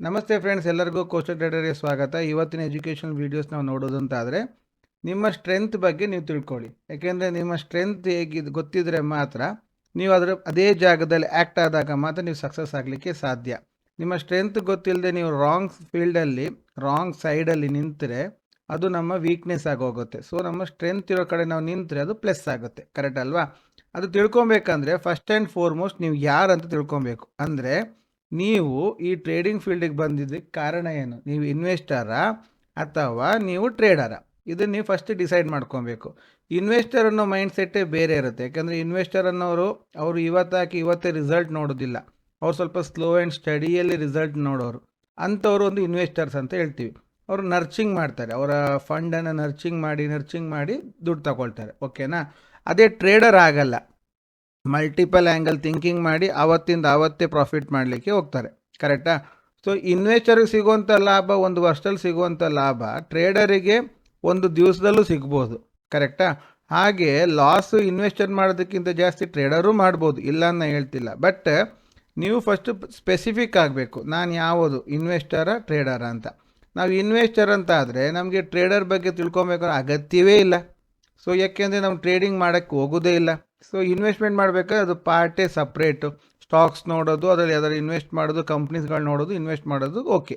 ನಮಸ್ತೆ ಫ್ರೆಂಡ್ಸ್, ಎಲ್ಲರಿಗೂ ಕೋಸ್ಟಲ್ ಟ್ರೇಡರ್ಗೆ ಸ್ವಾಗತ. ಇವತ್ತಿನ ಎಜುಕೇಷನಲ್ ವೀಡಿಯೋಸ್ ನಾವು ನೋಡೋದು ಅಂತಾದರೆ ನಿಮ್ಮ ಸ್ಟ್ರೆಂತ್ ಬಗ್ಗೆ ನೀವು ತಿಳ್ಕೊಳ್ಳಿ. ಯಾಕೆಂದರೆ ನಿಮ್ಮ ಸ್ಟ್ರೆಂತ್ ಹೇಗಿದೆ ಗೊತ್ತಿದ್ರೆ ಮಾತ್ರ ನೀವು ಅದೇ ಜಾಗದಲ್ಲಿ ಆ್ಯಕ್ಟ್ ಆದಾಗ ಮಾತ್ರ ನೀವು ಸಕ್ಸಸ್ ಆಗಲಿಕ್ಕೆ ಸಾಧ್ಯ. ನಿಮ್ಮ ಸ್ಟ್ರೆಂತ್ ಗೊತ್ತಿಲ್ಲದೆ ನೀವು ರಾಂಗ್ ಫೀಲ್ಡಲ್ಲಿ ರಾಂಗ್ ಸೈಡಲ್ಲಿ ನಿಂತರೆ ಅದು ನಮ್ಮ ವೀಕ್ನೆಸ್ ಆಗೋಗುತ್ತೆ. ಸೊ ನಮ್ಮ ಸ್ಟ್ರೆಂತ್ ಇರೋ ಕಡೆ ನಾವು ನಿಂತರೆ ಅದು ಪ್ಲಸ್ ಆಗುತ್ತೆ. ಕರೆಕ್ಟ್ ಅಲ್ವಾ? ಅದು ತಿಳ್ಕೊಬೇಕಂದ್ರೆ ಫಸ್ಟ್ ಆ್ಯಂಡ್ ಫಾರ್ಮೋಸ್ಟ್ ನೀವು ಯಾರಂತ ತಿಳ್ಕೊಬೇಕು. ಅಂದರೆ ನೀವು ಈ ಟ್ರೇಡಿಂಗ್ ಫೀಲ್ಡಿಗೆ ಬಂದಿದ್ದಕ್ಕೆ ಕಾರಣ ಏನು? ನೀವು ಇನ್ವೆಸ್ಟರಾ ಅಥವಾ ನೀವು ಟ್ರೇಡರಾ? ಇದನ್ನು ನೀವು ಫಸ್ಟ್ ಡಿಸೈಡ್ ಮಾಡ್ಕೊಬೇಕು. ಇನ್ವೆಸ್ಟರ್ ಅನ್ನೋ ಮೈಂಡ್ ಸೆಟ್ಟೇ ಬೇರೆ ಇರುತ್ತೆ. ಯಾಕಂದರೆ ಇನ್ವೆಸ್ಟರ್ ಅನ್ನೋರು ಅವರು ಇವತ್ತಾಕಿ ಇವತ್ತೇ ರಿಸಲ್ಟ್ ನೋಡೋದಿಲ್ಲ. ಅವ್ರು ಸ್ವಲ್ಪ ಸ್ಲೋ ಆ್ಯಂಡ್ ಸ್ಟಡಿಯಲ್ಲಿ ರಿಸಲ್ಟ್ ನೋಡೋರು. ಅಂಥವ್ರು ಒಂದು ಇನ್ವೆಸ್ಟರ್ಸ್ ಅಂತ ಹೇಳ್ತೀವಿ. ಅವರು ನರ್ಚಿಂಗ್ ಮಾಡ್ತಾರೆ, ಅವರ ಫಂಡನ್ನು ನರ್ಚಿಂಗ್ ಮಾಡಿ ದುಡ್ಡು ತಗೊಳ್ತಾರೆ. ಓಕೆನಾ? ಅದೇ ಟ್ರೇಡರ್ ಆಗಲ್ಲ. ಮಲ್ಟಿಪಲ್ ಆ್ಯಂಗಲ್ ಥಿಂಕಿಂಗ್ ಮಾಡಿ ಆವತ್ತೇ ಪ್ರಾಫಿಟ್ ಮಾಡಲಿಕ್ಕೆ ಹೋಗ್ತಾರೆ. ಕರೆಕ್ಟಾ? ಸೊ ಇನ್ವೆಸ್ಟರ್ಗೆ ಸಿಗುವಂಥ ಲಾಭ ಒಂದು ವರ್ಷದಲ್ಲಿ ಸಿಗುವಂಥ ಲಾಭ ಟ್ರೇಡರಿಗೆ ಒಂದು ದಿವಸದಲ್ಲೂ ಸಿಗ್ಬೋದು. ಕರೆಕ್ಟಾ? ಹಾಗೆ ಲಾಸ್ ಇನ್ವೆಸ್ಟರ್ ಮಾಡೋದಕ್ಕಿಂತ ಜಾಸ್ತಿ ಟ್ರೇಡರು ಮಾಡ್ಬೋದು, ಇಲ್ಲ ಅಂತ ಹೇಳ್ತಿಲ್ಲ. ಬಟ್ ನೀವು ಫಸ್ಟ್ ಸ್ಪೆಸಿಫಿಕ್ ಆಗಬೇಕು, ನಾನು ಯಾವುದು ಇನ್ವೆಸ್ಟರಾ ಟ್ರೇಡರಾ ಅಂತ. ನಾವು ಇನ್ವೆಸ್ಟರ್ ಅಂತ ಆದರೆ ನಮಗೆ ಟ್ರೇಡರ್ ಬಗ್ಗೆ ತಿಳ್ಕೊಬೇಕಾದ್ರೆ ಅಗತ್ಯವೇ ಇಲ್ಲ. ಸೊ ಯಾಕೆಂದರೆ ನಾವು ಟ್ರೇಡಿಂಗ್ ಮಾಡೋಕ್ಕೆ ಹೋಗೋದೇ ಇಲ್ಲ. ಸೊ ಇನ್ವೆಸ್ಟ್ಮೆಂಟ್ ಮಾಡಬೇಕಾದ್ರೆ ಅದು ಪಾರ್ಟೇ ಸಪ್ರೇಟು. ಸ್ಟಾಕ್ಸ್ ನೋಡೋದು, ಅದರಲ್ಲಿ ಯಾವ್ದಾದ್ರು ಇನ್ವೆಸ್ಟ್ ಮಾಡೋದು, ಕಂಪ್ನೀಸ್ಗಳು ನೋಡೋದು, ಇನ್ವೆಸ್ಟ್ ಮಾಡೋದು. ಓಕೆ.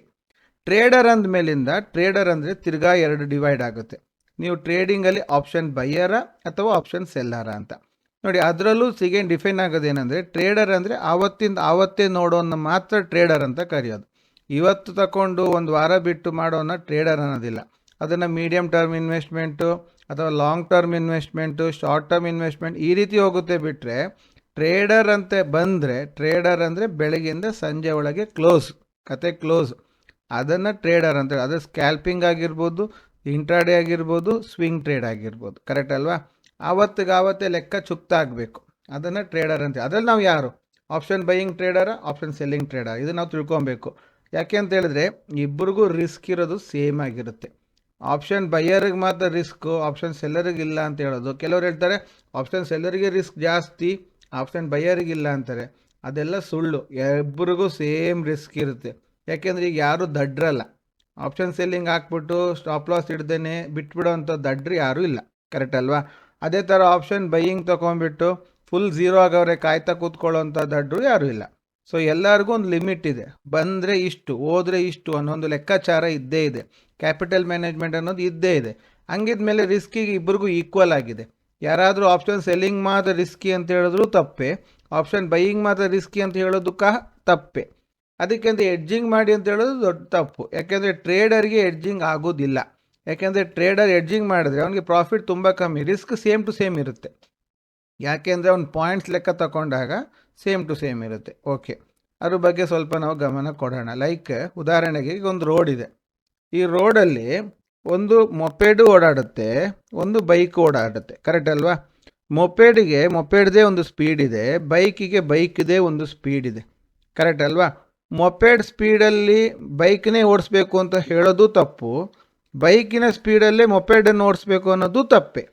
ಟ್ರೇಡರ್ ಅಂದಮೇಲಿಂದ ಟ್ರೇಡರ್ ಅಂದರೆ ತಿರ್ಗಾ ಎರಡು ಡಿವೈಡ್ ಆಗುತ್ತೆ. ನೀವು ಟ್ರೇಡಿಂಗಲ್ಲಿ ಆಪ್ಷನ್ ಬೈಯರ ಅಥವಾ ಆಪ್ಷನ್ ಸೆಲ್ಲರ ಅಂತ ನೋಡಿ. ಅದರಲ್ಲೂ ಸಿಗೇನ್ ಡಿಫೈನ್ ಆಗೋದೇನೆಂದರೆ ಟ್ರೇಡರ್ ಅಂದರೆ ಆವತ್ತೇ ನೋಡೋನ್ನ ಮಾತ್ರ ಟ್ರೇಡರ್ ಅಂತ ಕರೆಯೋದು. ಇವತ್ತು ತಗೊಂಡು ಒಂದು ವಾರ ಬಿಟ್ಟು ಮಾಡೋನ್ನ ಟ್ರೇಡರ್ ಅನ್ನೋದಿಲ್ಲ. ಅದನ್ನು ಮೀಡಿಯಮ್ ಟರ್ಮ್ ಇನ್ವೆಸ್ಟ್ಮೆಂಟು ಅಥವಾ long term investment, short term investment ಈ ರೀತಿ ಹೋಗುತ್ತೆ. ಬಿಟ್ಟರೆ ಟ್ರೇಡರ್ ಅಂತ ಬಂದರೆ ಟ್ರೇಡರ್ ಅಂದರೆ ಬೆಳಗ್ಗೆಯಿಂದ ಸಂಜೆ ಒಳಗೆ ಕತೆ ಕ್ಲೋಸ್. ಅದನ್ನು ಟ್ರೇಡರ್ ಅಂತ. ಅದು ಸ್ಕ್ಯಾಲ್ಪಿಂಗ್ ಆಗಿರ್ಬೋದು, ಇಂಟ್ರಾಡೇ ಆಗಿರ್ಬೋದು, ಸ್ವಿಂಗ್ ಟ್ರೇಡ್ ಆಗಿರ್ಬೋದು. ಕರೆಕ್ಟ್ ಅಲ್ವಾ? ಆವತ್ತೇ ಲೆಕ್ಕ ಚುಕ್ತಾಗಬೇಕು. ಅದನ್ನು ಟ್ರೇಡರ್ ಅಂತ. ಅದರಲ್ಲಿ ನಾವು ಯಾರು? Option buying trader, option selling trader, ಇದು ನಾವು ತಿಳ್ಕೊಬೇಕು. ಯಾಕೆ ಅಂತ ಹೇಳಿದ್ರೆ ಇಬ್ಬರಿಗೂ ರಿಸ್ಕ್ ಇರೋದು ಸೇಮ್ ಆಗಿರುತ್ತೆ. ಆಪ್ಷನ್ ಬೈಯರಿಗೆ ಮಾತ್ರ ರಿಸ್ಕು, ಆಪ್ಷನ್ ಸೆಲ್ಲರಿಗೆ ಇಲ್ಲ ಅಂತ ಹೇಳೋದು. ಕೆಲವ್ರು ಹೇಳ್ತಾರೆ ಆಪ್ಷನ್ ಸೆಲ್ಲರಿಗೆ ರಿಸ್ಕ್ ಜಾಸ್ತಿ, ಆಪ್ಷನ್ ಬೈಯರಿಗಿಲ್ಲ ಅಂತಾರೆ. ಅದೆಲ್ಲ ಸುಳ್ಳು. ಇಬ್ಬರಿಗೂ ಸೇಮ್ ರಿಸ್ಕ್ ಇರುತ್ತೆ. ಯಾಕೆಂದರೆ ಈಗ ಯಾರೂ ದಡ್ರಲ್ಲ. ಆಪ್ಷನ್ ಸೆಲ್ಲಿಂಗ್ ಹಾಕ್ಬಿಟ್ಟು ಸ್ಟಾಪ್ ಲಾಸ್ ಹಿಡ್ದೇನೆ ಬಿಟ್ಬಿಡೋ ಅಂಥ ದಡ್ರು ಯಾರೂ ಇಲ್ಲ. ಕರೆಕ್ಟ್ ಅಲ್ವಾ? ಅದೇ ಥರ ಆಪ್ಷನ್ ಬೈಯಿಂಗ್ ತೊಗೊಂಡ್ಬಿಟ್ಟು ಫುಲ್ ಝೀರೋ ಆಗವ್ರೆ ಕಾಯ್ತಾ ಕೂತ್ಕೊಳ್ಳೋಂಥ ದಡ್ರು ಯಾರೂ ಇಲ್ಲ. ಸೊ ಎಲ್ಲರಿಗೂ ಒಂದು ಲಿಮಿಟ್ ಇದೆ. ಬಂದರೆ ಇಷ್ಟು, ಹೋದರೆ ಇಷ್ಟು ಅನ್ನೋದು ಲೆಕ್ಕಾಚಾರ ಇದ್ದೇ ಇದೆ. ಕ್ಯಾಪಿಟಲ್ ಮ್ಯಾನೇಜ್ಮೆಂಟ್ ಅನ್ನೋದು ಇದ್ದೇ ಇದೆ. ಹಂಗಿದ್ಮೇಲೆ ರಿಸ್ಕಿಗೆ ಇಬ್ಬರಿಗೂ ಈಕ್ವಲ್ ಆಗಿದೆ. ಯಾರಾದರೂ ಆಪ್ಷನ್ ಸೆಲ್ಲಿಂಗ್ ಮಾತ್ರ ರಿಸ್ಕಿ ಅಂತ ಹೇಳಿದ್ರು ತಪ್ಪೆ, ಆಪ್ಷನ್ ಬೈಯಿಂಗ್ ಮಾತ್ರ ರಿಸ್ಕಿ ಅಂತ ಹೇಳೋದು ತಪ್ಪೆ. ಅದಕ್ಕೆ ಅಂತ ಎಡ್ಜಿಂಗ್ ಮಾಡಿ ಅಂತ ಹೇಳೋದು ದೊಡ್ಡ ತಪ್ಪು. ಯಾಕೆಂದರೆ ಟ್ರೇಡರ್ಗೆ ಎಡ್ಜಿಂಗ್ ಆಗೋದಿಲ್ಲ. ಯಾಕೆಂದರೆ ಟ್ರೇಡರ್ ಎಡ್ಜಿಂಗ್ ಮಾಡಿದ್ರೆ ಅವನಿಗೆ ಪ್ರಾಫಿಟ್ ತುಂಬ ಕಮ್ಮಿ, ರಿಸ್ಕ್ ಸೇಮ್ ಟು ಸೇಮ್ ಇರುತ್ತೆ. ಯಾಕೆಂದರೆ ಅವ್ನು ಪಾಯಿಂಟ್ಸ್ ಲೆಕ್ಕ ತಗೊಂಡಾಗ ಸೇಮ್ ಟು ಸೇಮ್ ಇರುತ್ತೆ. ಓಕೆ, ಅದ್ರ ಬಗ್ಗೆ ಸ್ವಲ್ಪ ನಾವು ಗಮನ ಕೊಡೋಣ. ಲೈಕ್ ಉದಾಹರಣೆಗೆ ಈಗ ಒಂದು ರೋಡ್ ಇದೆ. ಈ ರೋಡಲ್ಲಿ ಒಂದು ಮೊಪೆಡು ಓಡಾಡುತ್ತೆ, ಒಂದು ಬೈಕ್ ಓಡಾಡುತ್ತೆ. ಕರೆಕ್ಟ್ ಅಲ್ವಾ? ಮೊಪೆಡ್ದೇ ಒಂದು ಸ್ಪೀಡ್ ಇದೆ, ಬೈಕ್ದೇ ಒಂದು ಸ್ಪೀಡ್ ಇದೆ. ಕರೆಕ್ಟ್ ಅಲ್ವಾ? ಮೊಪೆಡ್ ಸ್ಪೀಡಲ್ಲಿ ಬೈಕ್ನೇ ಓಡಿಸ್ಬೇಕು ಅಂತ ಹೇಳೋದು ತಪ್ಪು, ಬೈಕಿನ ಸ್ಪೀಡಲ್ಲೇ ಮೊಪೆಡನ್ನು ಓಡಿಸ್ಬೇಕು ಅನ್ನೋದು ತಪ್ಪೆ.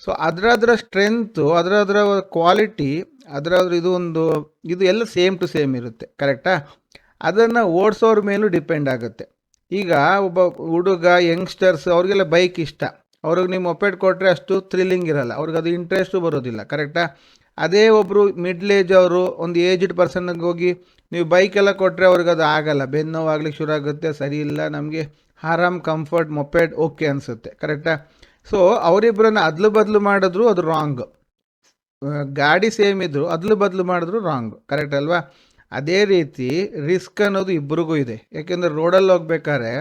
ಸೊ ಅದರ ಸ್ಟ್ರೆಂತು, ಅದರ ಕ್ವಾಲಿಟಿ, ಇದು ಎಲ್ಲ ಸೇಮ್ ಟು ಸೇಮ್ ಇರುತ್ತೆ. ಕರೆಕ್ಟಾ? ಅದನ್ನು ಓಡಿಸೋರ ಮೇಲೂ ಡಿಪೆಂಡ್ ಆಗುತ್ತೆ. ಈಗ ಒಬ್ಬ ಹುಡುಗ, ಯಂಗ್ಸ್ಟರ್ಸ್, ಅವ್ರಿಗೆಲ್ಲ ಬೈಕ್ ಇಷ್ಟ. ಅವ್ರಿಗೆ ನೀವು ಮೊಪೆಡ್ ಕೊಟ್ಟರೆ ಅಷ್ಟು ಥ್ರಿಲ್ಲಿಂಗ್ ಇರಲ್ಲ, ಅವ್ರಿಗೆ ಅದು ಇಂಟ್ರೆಸ್ಟು ಬರೋದಿಲ್ಲ. ಕರೆಕ್ಟಾ? ಅದೇ ಒಬ್ಬರು ಮಿಡ್ಲ್ ಏಜ್ ಅವರು, ಒಂದು ಏಜ್ಡ್ ಪರ್ಸನ್ಗೆ ಹೋಗಿ ನೀವು ಬೈಕೆಲ್ಲ ಕೊಟ್ಟರೆ ಅವ್ರಿಗೆ ಅದು ಆಗಲ್ಲ, ಬೆನ್ನು ನೋವಾಗ್ಲಿಕ್ಕೆ ಶುರು ಆಗುತ್ತೆ. ಸರಿ ಇಲ್ಲ, ನಮಗೆ ಆರಾಮ್ ಕಂಫರ್ಟ್ ಮೊಪೆಡ್ ಓಕೆ ಅನಿಸುತ್ತೆ. ಕರೆಕ್ಟಾ? ಸೊ ಅವರಿಬ್ಬರನ್ನ ಅದ್ಲು ಬದಲು ಮಾಡಿದ್ರು ಅದು ರಾಂಗ್. ಗಾಡಿ ಸೇಮ್ ಇದ್ರು ಅದ್ಲು ಬದಲು ಮಾಡಿದ್ರು ರಾಂಗ್. ಕರೆಕ್ಟ್ ಅಲ್ವಾ? ಅದೇ ರೀತಿ ರಿಸ್ಕ್ ಅನ್ನೋದು ಇಬ್ಬರಿಗೂ ಇದೆ. ಯಾಕೆಂದರೆ ರೋಡಲ್ಲಿ ಹೋಗ್ಬೇಕಾದ್ರೆ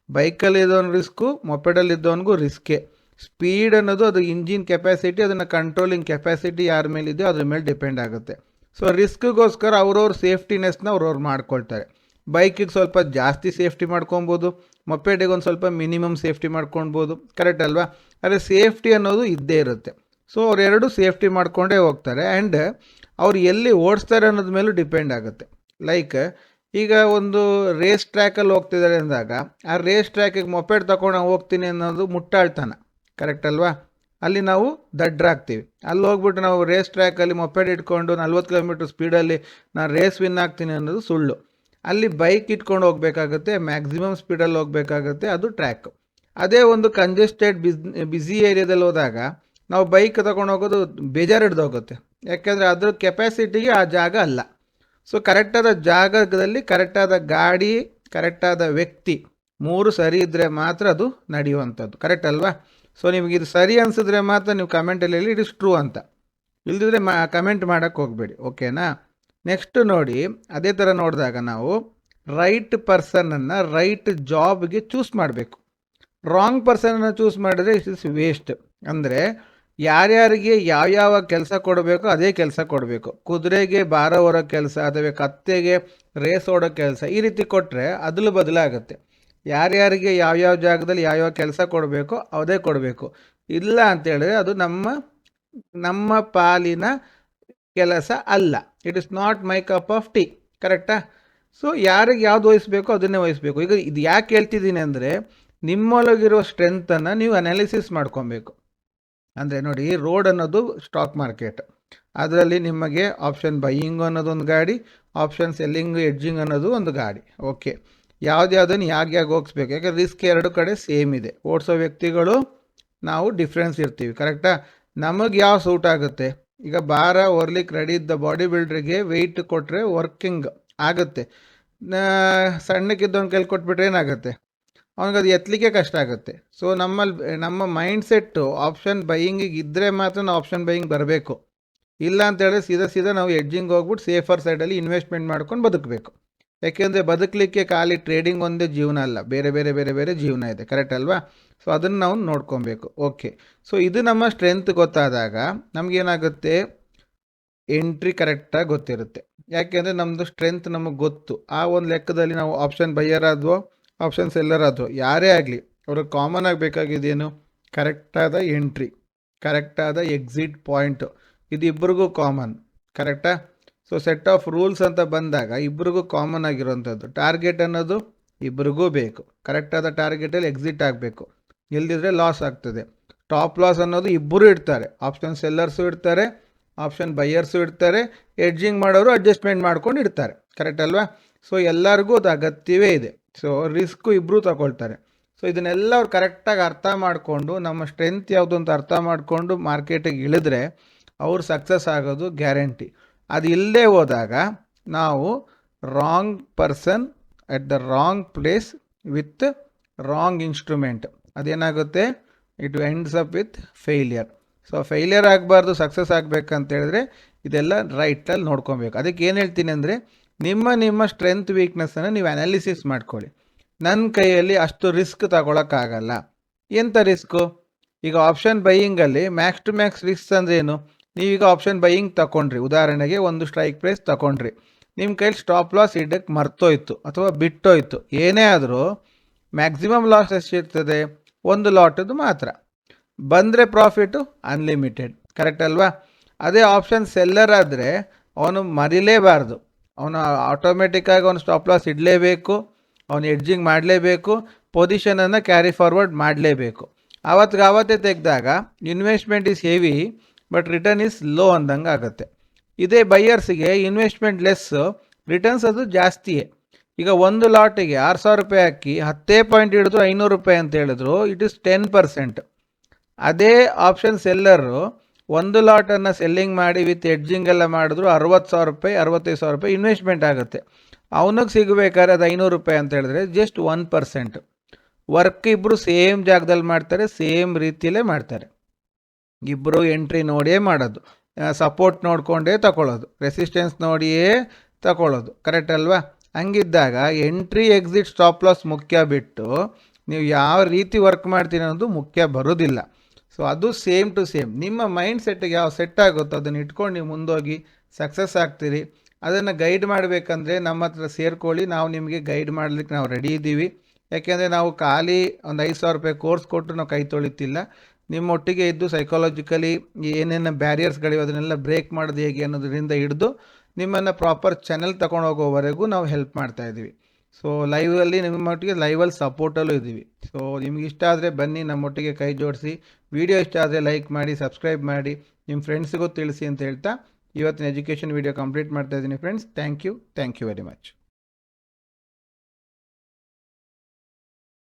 ಬೈಕಲ್ಲಿ ಇದ್ದವನು ರಿಸ್ಕು, ಮೊಪೆಡಲ್ಲಿ ಇದ್ದವನಿಗೂ ರಿಸ್ಕೇ. ಸ್ಪೀಡ್ ಅನ್ನೋದು ಅದು ಇಂಜಿನ್ ಕೆಪಾಸಿಟಿ, ಅದನ್ನು ಕಂಟ್ರೋಲಿಂಗ್ ಕೆಪಾಸಿಟಿ ಯಾರ ಮೇಲಿದೆಯೋ ಅದ್ರ ಮೇಲೆ ಡಿಪೆಂಡ್ ಆಗುತ್ತೆ. ಸೊ ರಿಸ್ಕ್ಗೋಸ್ಕರ ಅವ್ರವ್ರ ಸೇಫ್ಟಿನೆಸ್ನ ಅವ್ರವ್ರು ಮಾಡ್ಕೊಳ್ತಾರೆ. ಬೈಕಿಗೆ ಸ್ವಲ್ಪ ಜಾಸ್ತಿ ಸೇಫ್ಟಿ ಮಾಡ್ಕೊಬೋದು, ಮೊಪೆಡಿಗೆ ಒಂದು ಸ್ವಲ್ಪ ಮಿನಿಮಮ್ ಸೇಫ್ಟಿ ಮಾಡ್ಕೊಳ್ಬೋದು. ಕರೆಕ್ಟ್ ಅಲ್ವಾ? ಆದರೆ ಸೇಫ್ಟಿ ಅನ್ನೋದು ಇದ್ದೇ ಇರುತ್ತೆ. ಸೊ ಅವರೆರಡು ಸೇಫ್ಟಿ ಮಾಡ್ಕೊಂಡೇ ಹೋಗ್ತಾರೆ. ಆ್ಯಂಡ್ ಅವ್ರು ಎಲ್ಲಿ ಓಡಿಸ್ತಾರೆ ಅನ್ನೋದ್ರ ಮೇಲೂ ಡಿಪೆಂಡ್ ಆಗುತ್ತೆ. ಲೈಕ್ ಈಗ ಒಂದು ರೇಸ್ ಟ್ರ್ಯಾಕಲ್ಲಿ ಹೋಗ್ತಿದ್ದಾರೆ ಅಂದಾಗ ಆ ರೇಸ್ ಟ್ರ್ಯಾಕಿಗೆ ಮೊಪೆಡ್ ತಗೊಂಡು ಹೋಗ್ತೀನಿ ಅನ್ನೋದು ಮುಟ್ಟಾಳ್ತಾನ. ಕರೆಕ್ಟ್ ಅಲ್ವಾ? ಅಲ್ಲಿ ನಾವು ದಡ್ರಾಗ್ತೀವಿ. ಅಲ್ಲಿ ಹೋಗ್ಬಿಟ್ಟು ನಾವು ರೇಸ್ ಟ್ರ್ಯಾಕಲ್ಲಿ ಮೊಪೆಡ್ ಇಟ್ಕೊಂಡು 40 ಕಿಲೋಮೀಟ್ರ್ ಸ್ಪೀಡಲ್ಲಿ ನಾನು ರೇಸ್ ವಿನ್ ಆಗ್ತೀನಿ ಅನ್ನೋದು ಸುಳ್ಳು. ಅಲ್ಲಿ ಬೈಕ್ ಇಟ್ಕೊಂಡು ಹೋಗಬೇಕಾಗುತ್ತೆ, ಮ್ಯಾಕ್ಸಿಮಮ್ ಸ್ಪೀಡಲ್ಲಿ ಹೋಗಬೇಕಾಗುತ್ತೆ, ಅದು ಟ್ರ್ಯಾಕ್. ಅದೇ ಒಂದು ಕಂಜೆಸ್ಟೆಡ್ ಬ್ಯುಸಿ ಏರಿಯಾದಲ್ಲಿ ಹೋದಾಗ ನಾವು ಬೈಕ್ ತಗೊಂಡು ಹೋಗೋದು ಬೇಜಾರು ಹಿಡ್ದೋಗುತ್ತೆ, ಯಾಕೆಂದರೆ ಅದ್ರ ಕೆಪಾಸಿಟಿಗೆ ಆ ಜಾಗ ಅಲ್ಲ. ಸೊ ಕರೆಕ್ಟಾದ ಜಾಗದಲ್ಲಿ ಕರೆಕ್ಟಾದ ಗಾಡಿ, ಕರೆಕ್ಟಾದ ವ್ಯಕ್ತಿ, ಮೂರು ಸರಿ ಇದ್ದರೆ ಮಾತ್ರ ಅದು ನಡೆಯುವಂಥದ್ದು. ಕರೆಕ್ಟ್ ಅಲ್ವಾ? ಸೊ ನಿಮಗೆ ಇದು ಸರಿ ಅನಿಸಿದ್ರೆ ಮಾತ್ರ ನೀವು ಕಮೆಂಟಲ್ಲಿ ಹೇಳಿ ಇಟ್ ಇಸ್ ಟ್ರೂ ಅಂತ, ಇಲ್ದಿದ್ರೆ ಕಮೆಂಟ್ ಮಾಡೋಕ್ಕೆ ಹೋಗಬೇಡಿ. ಓಕೆನಾ? ನೆಕ್ಸ್ಟ್ ನೋಡಿ, ಅದೇ ಥರ ನೋಡಿದಾಗ ನಾವು ರೈಟ್ ಪರ್ಸನನ್ನು ರೈಟ್ ಜಾಬ್ಗೆ ಚೂಸ್ ಮಾಡಬೇಕು. ರಾಂಗ್ ಪರ್ಸನನ್ನು ಚೂಸ್ ಮಾಡಿದ್ರೆ ಇಟ್ ಇಸ್ ವೇಸ್ಟ್. ಅಂದರೆ ಯಾರ್ಯಾರಿಗೆ ಯಾವ್ಯಾವ ಕೆಲಸ ಕೊಡಬೇಕು ಅದೇ ಕೆಲಸ ಕೊಡಬೇಕು. ಕುದುರೆಗೆ ಭಾರ ಹೊರೋ ಕೆಲಸ ಅಥವಾ ಕತ್ತೆಗೆ ರೇಸ್ ಓಡೋ ಕೆಲಸ ಈ ರೀತಿ ಕೊಟ್ಟರೆ ಅದಲು ಬದಲಾಗುತ್ತೆ. ಯಾರ್ಯಾರಿಗೆ ಯಾವ್ಯಾವ ಜಾಗದಲ್ಲಿ ಯಾವ್ಯಾವ ಕೆಲಸ ಕೊಡಬೇಕು ಅದೇ ಕೊಡಬೇಕು. ಇಲ್ಲ ಅಂತೇಳಿದ್ರೆ ಅದು ನಮ್ಮ ಪಾಲಿನ ಕೆಲಸ ಅಲ್ಲ. It is not my cup of tea. ಕರೆಕ್ಟಾ? ಸೊ ಯಾರಿಗೆ ಯಾವ್ದು ವಹಿಸ್ಬೇಕು ಅದನ್ನೇ ವಹಿಸ್ಬೇಕು. ಈಗ ಇದು ಯಾಕೆ ಹೇಳ್ತಿದ್ದೀನಿ ಅಂದರೆ, ನಿಮ್ಮೊಳಗಿರೋ ಸ್ಟ್ರೆಂತನ್ನು ನೀವು ಅನಾಲಿಸಿಸ್ ಮಾಡ್ಕೊಬೇಕು. ಅಂದರೆ ನೋಡಿ, ರೋಡ್ ಅನ್ನೋದು ಸ್ಟಾಕ್ ಮಾರ್ಕೆಟ್. ಅದರಲ್ಲಿ ನಿಮಗೆ ಆಪ್ಷನ್ ಬೈಯಿಂಗ್ ಅನ್ನೋದು ಒಂದು ಗಾಡಿ, ಆಪ್ಷನ್ ಸೆಲ್ಲಿಂಗ್ ಎಡ್ಜಿಂಗ್ ಅನ್ನೋದು ಒಂದು ಗಾಡಿ. ಓಕೆ, ಯಾವುದ್ಯಾವುದನ್ನು ಯಾಕೆ ಹೋಗಿಸ್ಬೇಕು? ಯಾಕಂದರೆ ರಿಸ್ಕ್ ಎರಡು ಕಡೆ ಸೇಮ್ ಇದೆ. ಓಡಿಸೋ ವ್ಯಕ್ತಿಗಳು ನಾವು ಡಿಫ್ರೆನ್ಸ್ ಇರ್ತೀವಿ. ಕರೆಕ್ಟಾ? ನಮಗೆ ಯಾವ ಸೂಟ್ ಆಗುತ್ತೆ? ಈಗ ಭಾರ ಹೊರ್ಲಿಕ್ಕೆ ರೆಡಿ ಇದ್ದ ಬಾಡಿ ಬಿಲ್ಡ್ರಿಗೆ ವೆಯ್ಟ್ ಕೊಟ್ಟರೆ ವರ್ಕಿಂಗ್ ಆಗುತ್ತೆ. ಸಣ್ಣಕ್ಕಿದ್ದವನು ಕೈಲಿ ಕೊಟ್ಬಿಟ್ರೆ ಏನಾಗುತ್ತೆ? ಅವನಿಗದು ಎತ್ತಲಿಕ್ಕೆ ಕಷ್ಟ ಆಗುತ್ತೆ. ಸೊ ನಮ್ಮ ಮೈಂಡ್ ಸೆಟ್ಟು ಆಪ್ಷನ್ ಬೈಯಿಂಗಿಗೆ ಇದ್ದರೆ ಮಾತ್ರ ನಾವು ಆಪ್ಷನ್ ಬೈಯಿಂಗ್ ಬರಬೇಕು. ಇಲ್ಲ ಅಂತೇಳಿದ್ರೆ ಸೀದಾ ನಾವು ಎಡ್ಜಿಂಗ್ ಹೋಗ್ಬಿಟ್ಟು ಸೇಫರ್ ಸೈಡಲ್ಲಿ ಇನ್ವೆಸ್ಟ್ಮೆಂಟ್ ಮಾಡ್ಕೊಂಡು ಬದುಕಬೇಕು. ಯಾಕೆಂದರೆ ಬದುಕಲಿಕ್ಕೆ ಖಾಲಿ ಟ್ರೇಡಿಂಗ್ ಒಂದೇ ಜೀವನ ಅಲ್ಲ, ಬೇರೆ ಬೇರೆ ಬೇರೆ ಬೇರೆ ಜೀವನ ಇದೆ. ಕರೆಕ್ಟ್ ಅಲ್ವಾ? ಸೊ ಅದನ್ನು ನಾವು ನೋಡ್ಕೊಬೇಕು. ಓಕೆ, ಸೊ ಇದು ನಮ್ಮ ಸ್ಟ್ರೆಂತ್ ಗೊತ್ತಾದಾಗ ನಮಗೇನಾಗುತ್ತೆ, ಎಂಟ್ರಿ ಕರೆಕ್ಟಾಗಿ ಗೊತ್ತಿರುತ್ತೆ. ಯಾಕೆಂದರೆ ನಮ್ಮದು ಸ್ಟ್ರೆಂತ್ ನಮಗೆ ಗೊತ್ತು. ಆ ಒಂದು ಲೆಕ್ಕದಲ್ಲಿ ನಾವು ಆಪ್ಷನ್ ಬೈಯರ್ ಆದ್ವೋ ಆಪ್ಷನ್ ಸೆಲ್ಲರ್ ಆದ್ವೋ ಯಾರೇ ಆಗಲಿ, ಅವ್ರಿಗೆ ಕಾಮನ್ ಆಗಬೇಕಾಗಿದ್ದೇನು? ಕರೆಕ್ಟಾದ ಎಂಟ್ರಿ, ಕರೆಕ್ಟಾದ ಎಕ್ಸಿಟ್ ಪಾಯಿಂಟು. ಇದು ಇಬ್ಬರಿಗೂ ಕಾಮನ್. ಕರೆಕ್ಟಾ? ಸೊ ಸೆಟ್ ಆಫ್ ರೂಲ್ಸ್ ಅಂತ ಬಂದಾಗ ಇಬ್ಬರಿಗೂ ಕಾಮನ್ ಆಗಿರೋವಂಥದ್ದು. ಟಾರ್ಗೆಟ್ ಅನ್ನೋದು ಇಬ್ಬರಿಗೂ ಬೇಕು. ಕರೆಕ್ಟಾದ ಟಾರ್ಗೆಟಲ್ಲಿ ಎಕ್ಸಿಟ್ ಆಗಬೇಕು, ಇಲ್ದಿದ್ರೆ ಲಾಸ್ ಆಗ್ತದೆ. ಟಾಪ್ ಲಾಸ್ ಅನ್ನೋದು ಇಬ್ಬರು ಇಡ್ತಾರೆ. ಆಪ್ಷನ್ ಸೆಲ್ಲರ್ಸು ಇಡ್ತಾರೆ, ಆಪ್ಷನ್ ಬೈಯರ್ಸು ಇಡ್ತಾರೆ, ಎಡ್ಜಿಂಗ್ ಮಾಡೋರು ಅಡ್ಜಸ್ಟ್ಮೆಂಟ್ ಮಾಡ್ಕೊಂಡು ಇಡ್ತಾರೆ. ಕರೆಕ್ಟ್ ಅಲ್ವಾ? ಸೊ ಎಲ್ಲರಿಗೂ ಅದು ಅಗತ್ಯವೇ ಇದೆ. ಸೊ ರಿಸ್ಕು ಇಬ್ಬರು ತಗೊಳ್ತಾರೆ. ಸೊ ಇದನ್ನೆಲ್ಲ ಅವ್ರು ಕರೆಕ್ಟಾಗಿ ಅರ್ಥ ಮಾಡಿಕೊಂಡು, ನಮ್ಮ ಸ್ಟ್ರೆಂತ್ ಯಾವುದು ಅಂತ ಅರ್ಥ ಮಾಡಿಕೊಂಡು ಮಾರ್ಕೆಟಿಗೆ ಇಳಿದ್ರೆ ಅವ್ರು ಸಕ್ಸಸ್ ಆಗೋದು ಗ್ಯಾರಂಟಿ. ಅದು ಇಲ್ಲದೆ ಹೋದಾಗ ನಾವು wrong person at the wrong place with wrong instrument, ಅದೇನಾಗುತ್ತೆ? It ends up with failure. So failure ಆಗಬಾರ್ದು, ಸಕ್ಸಸ್ ಆಗಬೇಕಂತ ಹೇಳಿದ್ರೆ ಇದೆಲ್ಲ ರೈಟಲ್ಲಿ ನೋಡ್ಕೊಬೇಕು. ಅದಕ್ಕೆ ಏನು ಹೇಳ್ತೀನಿ ಅಂದರೆ, ನಿಮ್ಮ ಸ್ಟ್ರೆಂತ್ ವೀಕ್ನೆಸ್ಸನ್ನು ನೀವು ಅನಾಲಿಸಿಸ್ ಮಾಡ್ಕೊಳ್ಳಿ. ನನ್ನ ಕೈಯಲ್ಲಿ ಅಷ್ಟು ರಿಸ್ಕ್ ತಗೊಳಕ್ಕಾಗಲ್ಲ. ಎಂಥ ರಿಸ್ಕು? ಈಗ ಆಪ್ಷನ್ ಬೈಯಿಂಗಲ್ಲಿ ಮ್ಯಾಕ್ಸ್ ಟು ಮ್ಯಾಕ್ಸ್ ರಿಸ್ಕ್ ಅಂದರೆ ಏನು? ನೀವೀಗ ಆಪ್ಷನ್ ಬೈಯಿಂಗ್ ತಗೊಂಡ್ರಿ, ಉದಾಹರಣೆಗೆ ಒಂದು ಸ್ಟ್ರೈಕ್ ಪ್ರೈಸ್ ತಗೊಂಡ್ರಿ, ನಿಮ್ಮ ಕೈಲಿ ಸ್ಟಾಪ್ ಲಾಸ್ ಇಡಕ್ಕೆ ಮರ್ತೋಯ್ತು ಅಥವಾ ಬಿಟ್ಟೋಯ್ತು, ಏನೇ ಆದರೂ ಮ್ಯಾಕ್ಸಿಮಮ್ ಲಾಸ್ ಎಷ್ಟಿರ್ತದೆ? ಒಂದು ಲಾಟದು ಮಾತ್ರ. ಬಂದರೆ ಪ್ರಾಫಿಟು ಅನ್ಲಿಮಿಟೆಡ್. ಕರೆಕ್ಟ್ ಅಲ್ವಾ? ಅದೇ ಆಪ್ಷನ್ ಸೆಲ್ಲರ್ ಆದರೆ ಅವನು ಮರಿಲೇಬಾರ್ದು, ಅವನು ಆಟೋಮೆಟಿಕ್ಕಾಗಿ ಅವನು ಸ್ಟಾಪ್ ಲಾಸ್ ಇಡಲೇಬೇಕು, ಅವನು ಎಡ್ಜಿಂಗ್ ಮಾಡಲೇಬೇಕು, ಪೊಸಿಷನನ್ನು ಕ್ಯಾರಿ ಫಾರ್ವರ್ಡ್ ಮಾಡಲೇಬೇಕು. ಆವತ್ತೇ ತೆಗೆದಾಗ investment is heavy but return is low ಅಂದಂಗೆ ಆಗುತ್ತೆ. ಇದೇ ಬೈಯರ್ಸಿಗೆ ಇನ್ವೆಸ್ಟ್ಮೆಂಟ್ ಲೆಸ್, ರಿಟರ್ನ್ಸ್ ಅದು ಜಾಸ್ತಿಯೇ. ಈಗ ಒಂದು ಲಾಟಿಗೆ 6,000 ರೂಪಾಯಿ ಹಾಕಿ 10 ಪಾಯಿಂಟ್ ಹಿಡಿದ್ರು 500 ರೂಪಾಯಿ ಅಂತ ಹೇಳಿದ್ರು, ಇಟ್ ಈಸ್ 10%. ಅದೇ ಆಪ್ಷನ್ ಸೆಲ್ಲರು ಒಂದು ಲಾಟನ್ನು ಸೆಲ್ಲಿಂಗ್ ಮಾಡಿ ವಿತ್ ಎಡ್ಜಿಂಗ್ ಎಲ್ಲ ಮಾಡಿದ್ರು 60,000 ರೂಪಾಯಿ 65,000 ರೂಪಾಯಿ ಇನ್ವೆಸ್ಟ್ಮೆಂಟ್ ಆಗುತ್ತೆ. ಅವನಿಗೆ ಸಿಗಬೇಕಾದ್ರೆ ಅದು 500 ರೂಪಾಯಿ ಅಂತ ಹೇಳಿದ್ರೆ ಜಸ್ಟ್ 1%. ವರ್ಕ್ ಇಬ್ಬರು ಸೇಮ್ ಜಾಗದಲ್ಲಿ ಮಾಡ್ತಾರೆ, ಸೇಮ್ ರೀತಿಯಲ್ಲೇ ಮಾಡ್ತಾರೆ. ಇಬ್ಬರು ಎಂಟ್ರಿ ನೋಡಿಯೇ ಮಾಡೋದು, ಸಪೋರ್ಟ್ ನೋಡಿಕೊಂಡೇ ತಗೊಳ್ಳೋದು, ರೆಸಿಸ್ಟೆನ್ಸ್ ನೋಡಿಯೇ ತಗೊಳ್ಳೋದು. ಕರೆಕ್ಟ್ ಅಲ್ವಾ? ಹಂಗಿದ್ದಾಗ ಎಂಟ್ರಿ ಎಕ್ಸಿಟ್ ಸ್ಟಾಪ್ ಲಾಸ್ ಮುಖ್ಯ ಬಿಟ್ಟು ನೀವು ಯಾವ ರೀತಿ ವರ್ಕ್ ಮಾಡ್ತೀನಿ ಅನ್ನೋದು ಮುಖ್ಯ ಬರೋದಿಲ್ಲ. ಸೊ ಅದು ಸೇಮ್ ಟು ಸೇಮ್ ನಿಮ್ಮ ಮೈಂಡ್ ಸೆಟ್ಟಿಗೆ ಯಾವ ಸೆಟ್ ಆಗುತ್ತೋ ಅದನ್ನು ಇಟ್ಕೊಂಡು ನೀವು ಮುಂದೋಗಿ ಸಕ್ಸಸ್ ಆಗ್ತೀರಿ. ಅದನ್ನು ಗೈಡ್ ಮಾಡಬೇಕಂದ್ರೆ ನಮ್ಮ ಹತ್ರ ಸೇರ್ಕೊಳ್ಳಿ, ನಾವು ನಿಮಗೆ ಗೈಡ್ ಮಾಡಲಿಕ್ಕೆ ನಾವು ರೆಡಿ ಇದ್ದೀವಿ. ಯಾಕೆಂದರೆ ನಾವು ಖಾಲಿ ಒಂದು 5,000 ರೂಪಾಯಿ ಕೋರ್ಸ್ ಕೊಟ್ಟು ನಾವು ಕೈ ತೊಳಿತಿಲ್ಲ. ನಿಮ್ಮೊಟ್ಟಿಗೆ ಇದ್ದು ಸೈಕಾಲಜಿಕಲಿ ಏನೇನು ಬ್ಯಾರಿಯರ್ಸ್ಗಳಿವೆ ಅದನ್ನೆಲ್ಲ ಬ್ರೇಕ್ ಮಾಡೋದು ಹೇಗೆ ಅನ್ನೋದರಿಂದ ಹಿಡಿದು ನಿಮ್ಮನ್ನು ಪ್ರಾಪರ್ ಚಾನೆಲ್ ತಗೊಂಡು ಹೋಗೋವರೆಗೂ ನಾವು ಹೆಲ್ಪ್ ಮಾಡ್ತಾಯಿದ್ದೀವಿ. ಸೊ ಲೈವಲ್ಲಿ ನಿಮ್ಮೊಟ್ಟಿಗೆ ಲೈವಲ್ಲಿ ಸಪೋರ್ಟಲ್ಲೂ ಇದ್ದೀವಿ. ಸೊ ನಿಮ್ಗೆ ಇಷ್ಟ ಆದರೆ ಬನ್ನಿ ನಮ್ಮೊಟ್ಟಿಗೆ ಕೈ ಜೋಡಿಸಿ. ವಿಡಿಯೋ ಇಷ್ಟ ಆದರೆ ಲೈಕ್ ಮಾಡಿ, ಸಬ್ಸ್ಕ್ರೈಬ್ ಮಾಡಿ, ನಿಮ್ಮ ಫ್ರೆಂಡ್ಸಿಗೂ ತಿಳಿಸಿ ಅಂತ ಹೇಳ್ತಾ ಇವತ್ತಿನ ಎಜುಕೇಷನ್ ವಿಡಿಯೋ ಕಂಪ್ಲೀಟ್ ಮಾಡ್ತಾಯಿದ್ದೀನಿ friends. Thank you very much.